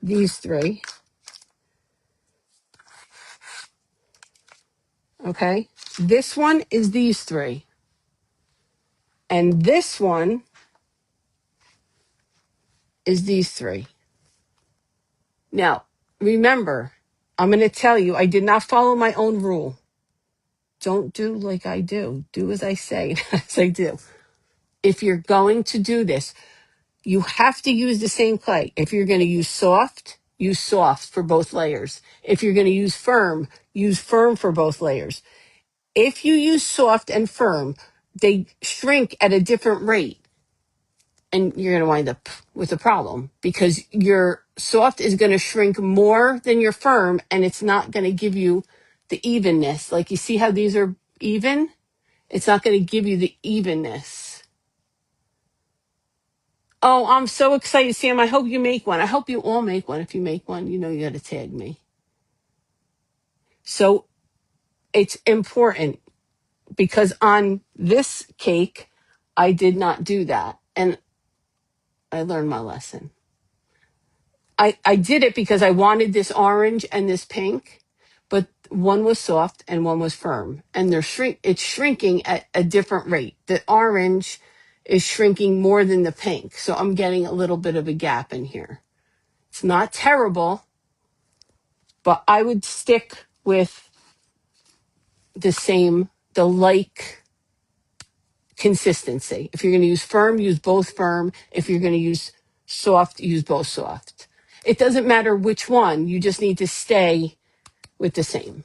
these three. Okay. This one is these three. And this one is these three. Now, remember, I'm going to tell you, I did not follow my own rule. Don't do like I do. Do as I say, as I do. If you're going to do this, you have to use the same clay. If you're going to use soft for both layers. If you're going to use firm for both layers. If you use soft and firm, they shrink at a different rate. And you're going to wind up with a problem because your soft is going to shrink more than your firm, and it's not going to give you the evenness. Like you see how these are even? It's not going to give you the evenness. Oh, I'm so excited, Sam. I hope you make one. I hope you all make one. If you make one, you know you got to tag me. So it's important because on this cake, I did not do that. And I learned my lesson. I did it because I wanted this orange and this pink, but one was soft and one was firm. And it's shrinking at a different rate. The orange is shrinking more than the pink. So I'm getting a little bit of a gap in here. It's not terrible, but I would stick with the like consistency. If you're going to use firm, use both firm. If you're going to use soft, use both soft. It doesn't matter which one. You just need to stay with the same.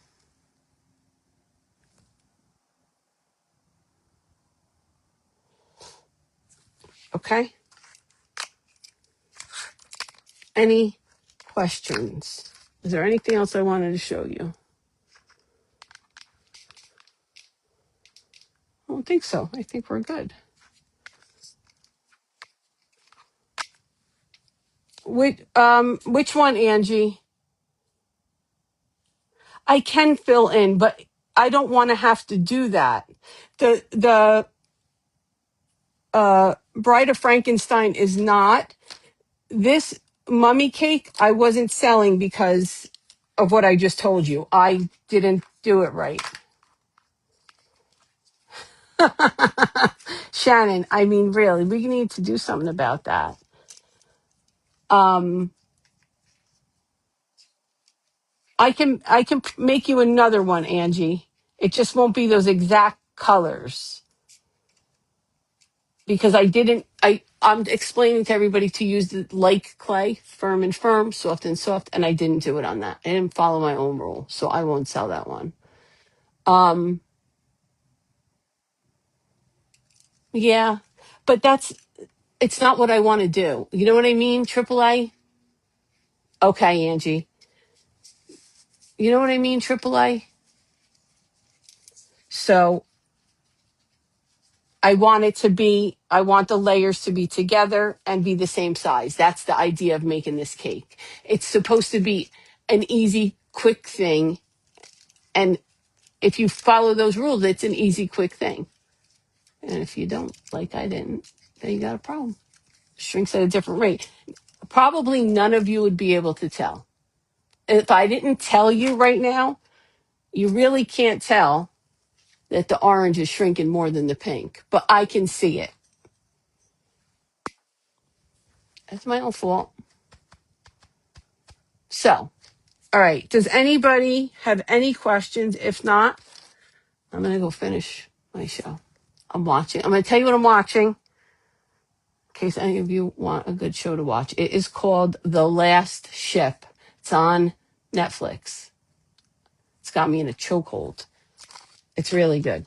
Okay? Any questions? Is there anything else I wanted to show you? I don't think so. I think we're good. Which one, Angie? I can fill in, but I don't want to have to do that. The Bride of Frankenstein is not. This mummy cake I wasn't selling because of what I just told you. I didn't do it right. Shannon, I mean, really, we need to do something about that. Um, I can make you another one, Angie. It just won't be those exact colors because I'm explaining to everybody to use the like clay, firm and firm, soft and soft, and I didn't do it on that. I didn't follow my own rule, so I won't sell that one. Um, yeah, but it's not what I want to do. You know what I mean? Triple A. Okay, Angie. You know what I mean? Triple A. So I want the layers to be together and be the same size. That's the idea of making this cake. It's supposed to be an easy, quick thing. And if you follow those rules, it's an easy, quick thing. And if you don't, like I didn't, then you got a problem. Shrinks at a different rate. Probably none of you would be able to tell. If I didn't tell you right now, you really can't tell that the orange is shrinking more than the pink, but I can see it. That's my own fault. So, all right. Does anybody have any questions? If not, I'm going to go finish my show. I'm watching. I'm going to tell you what I'm watching in case any of you want a good show to watch. It is called The Last Ship. It's on Netflix. It's got me in a chokehold. It's really good.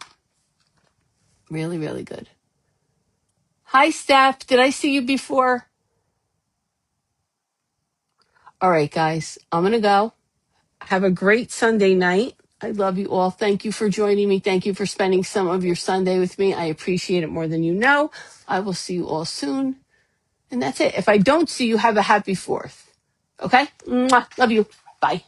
Really, really good. Hi, Steph. Did I see you before? All right, guys. I'm going to go. Have a great Sunday night. I love you all. Thank you for joining me. Thank you for spending some of your Sunday with me. I appreciate it more than you know. I will see you all soon. And that's it. If I don't see you, have a happy 4th. Okay? Mwah. Love you. Bye.